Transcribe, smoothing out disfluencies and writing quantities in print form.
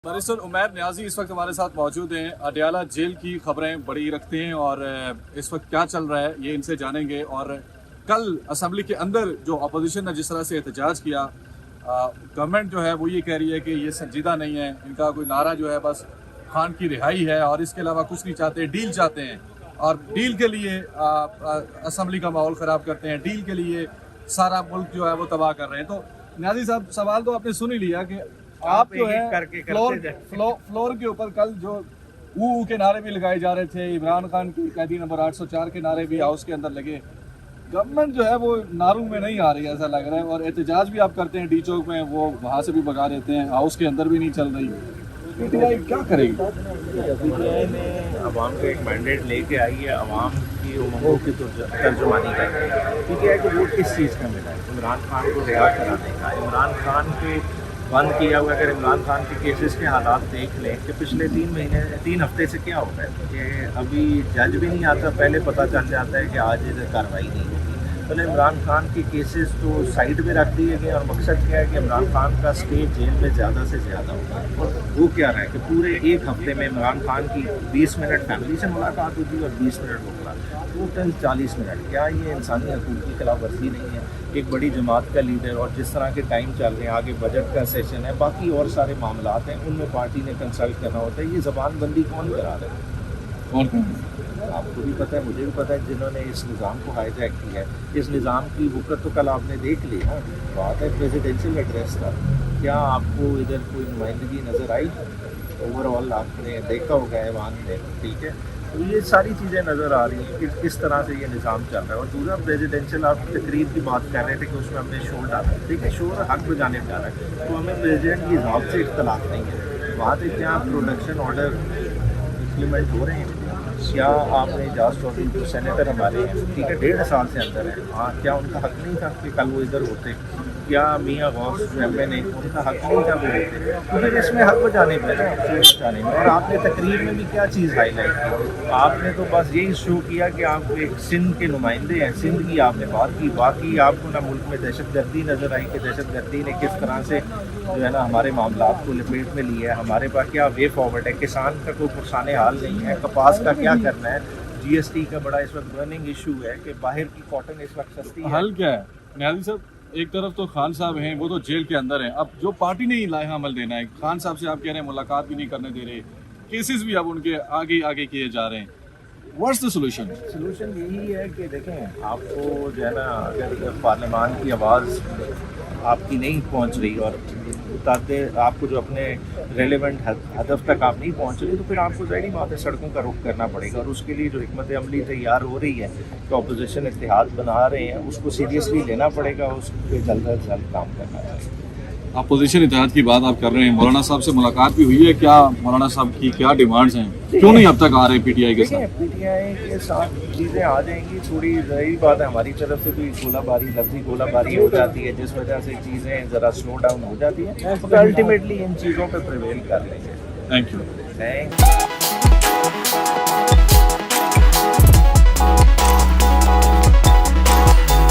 Barrister Umair Niazi इस वक्त हमारे साथ मौजूद हैं। अडयाला जेल की खबरें बड़ी रखते हैं और इस वक्त क्या चल रहा है ये इनसे जानेंगे। और कल असम्बली के अंदर जो अपोजिशन ने जिस तरह से एहतजाज किया, गवर्नमेंट जो है वो ये कह रही है कि ये संजीदा नहीं है, इनका कोई नारा जो है बस खान की रिहाई है और इसके अलावा कुछ नहीं चाहते, डील चाहते हैं और डील के लिए असम्बली का माहौल ख़राब करते हैं, डील के लिए सारा मुल्क जो है वो तबाह कर रहे हैं। तो न्याजी साहब, सवाल तो आपने सुन ही लिया कि आप जो है फ्लोर के ऊपर कल जो ऊ के नारे भी लगाए जा रहे थे, इमरान खान की कैदी नंबर 804 के नारे भी हाउस के अंदर लगे। गवर्नमेंट जो है वो नारों में नहीं आ रही है ऐसा लग रहा है, और एहतजाज भी आप करते हैं डी चौक में, वो वहाँ से भी भगा देते हैं, हाउस के अंदर भी नहीं चल रही। पीटीआई क्या करेगी? पीटीआई ने अवाम का एक मैंडेट लेके आई है, अवाम की उमंगों की तर्जुमानी कर रही है। पीटीआई को वोट किस चीज़ का मिला है? इमरान खान को रिहा कराने का। इमरान खान के बंद किया हुआ, अगर इमरान खान के केसेस के हालात देख लें कि पिछले 3 हफ्ते से क्या हो रहा है कि अभी जज भी नहीं आता, पहले पता चल जाता है कि आज इधर कार्रवाई नहीं होगी। पहले इमरान खान के केसेस तो साइड में रख दिए गए और मकसद क्या है कि इमरान खान का स्टे जेल में ज़्यादा से ज़्यादा होगा। और वो क्या रहा है कि पूरे एक हफ्ते में इमरान खान की 20 मिनट फैमिली से मुलाकात होती और 20 मिनट होगा, टोटल 40 मिनट। क्या ये इंसानी हकूक़ की खिलाफ वर्जी नहीं है? एक बड़ी जमात का लीडर, और जिस तरह के टाइम चल रहे हैं, आगे बजट का सेशन है, बाकी और सारे मामलात हैं, उनमें पार्टी ने कंसल्ट करना होता है। ये ज़बानबंदी कौन करा रहा है? आपको भी पता है, मुझे भी पता है, जिन्होंने इस निज़ाम को हाईजैक किया है। इस निज़ाम की बुकत तो कल आपने देख ली है। बात है प्रेसिडेंशियल एड्रेस का, क्या आपको इधर कोई नुमाइंदगी नज़र आई? ओवरऑल आपने देखा होगा ऐवान में, ठीक है। तो ये सारी चीज़ें नज़र आ रही हैं कि किस तरह से ये निज़ाम चल रहा है। और दूसरा प्रेसिडेंशियल, आप तकरीर की बात कर रहे थे कि उसमें हमने शोर डाला, ठीक है, शोर हक बजाने जा रहा है, तो हमें प्रेसिडेंट की हिसाब से इख्तलाफ नहीं है। वहाँ से क्या प्रोडक्शन ऑर्डर इम्प्लीमेंट हो रहे हैं? क्या आपने एजाज चौधरी जो सेनेटर हमारे हैं, ठीक है, 1.5 साल से अंदर है, हाँ, क्या उनका हक नहीं था कि कल वो इधर होते? क्या मियाँ गौस जो एम ने, उनका हक नहीं था वो होते? तो फिर इसमें हक बजाने में, बचाने में। और आपने तकरीर में भी क्या चीज़ हाईलाइट की? आपने तो बस यही शो किया कि आप एक सिंध के नुमाइंदे हैं, सिंध की आपने बात की, बाकी आपको ना मुल्क में दहशतगर्दी नज़र आई कि दहशतगर्दी ने किस तरह से जो है ना हमारे मामलात को लपेट में लिया है। हमारे पास क्या वे फॉरवर्ड है? किसान का कोई पुरसाने हाल नहीं है, कपास का क्या करना है? जीएसटी का बड़ा इस वक्त बर्निंग इशू है कि बाहर की कॉटन इस वक्त सस्ती है। हल क्या है न्याजी साहब? एक तरफ तो खान साहब हैं, वो तो जेल के अंदर हैं। अब जो पार्टी ने ही लाया अमल देना है, खान साहब से आप कह रहे हैं मुलाकात भी नहीं करने दे रहे, केसेस भी अब उनके आगे आगे किए जा रहे हैं। What's the solution? सोल्यूशन यही है कि देखें, आपको जो है ना, अगर पार्लियामान की आवाज़ आपकी नहीं पहुंच रही और ताकि आपको जो अपने रेलेवेंट हदफ तक आप नहीं पहुंच रही, तो फिर आपको ज़ाहिर बात है सड़कों का रुख करना पड़ेगा। और उसके लिए जो हिकमत अमली तैयार हो रही है, तो अपोजिशन इत्तेहाद बना रहे हैं, उसको सीरियसली लेना पड़ेगा, उस पर जल्द अज जल्द काम करना चाहिए। अपोजिशन इत्तेहाद की बात आप कर रहे हैं, मौलाना साहब से मुलाकात भी हुई है क्या? मौलाना साहब की क्या डिमांड्स हैं? क्यों नहीं अब तक आ रहे पीटीआई के साथ? पीटीआई के साथ चीज़ें आ जाएंगी, थोड़ी रही बात है हमारी तरफ से भी गोलाबारी, लफ्जी गोलाबारी हो जाती है, जिस वजह से चीज़ें ज़रा स्लो डाउन हो जाती हैं, तो अल्टीमेटली इन चीज़ों पर प्रिवेल कर लेंगे। Thank you.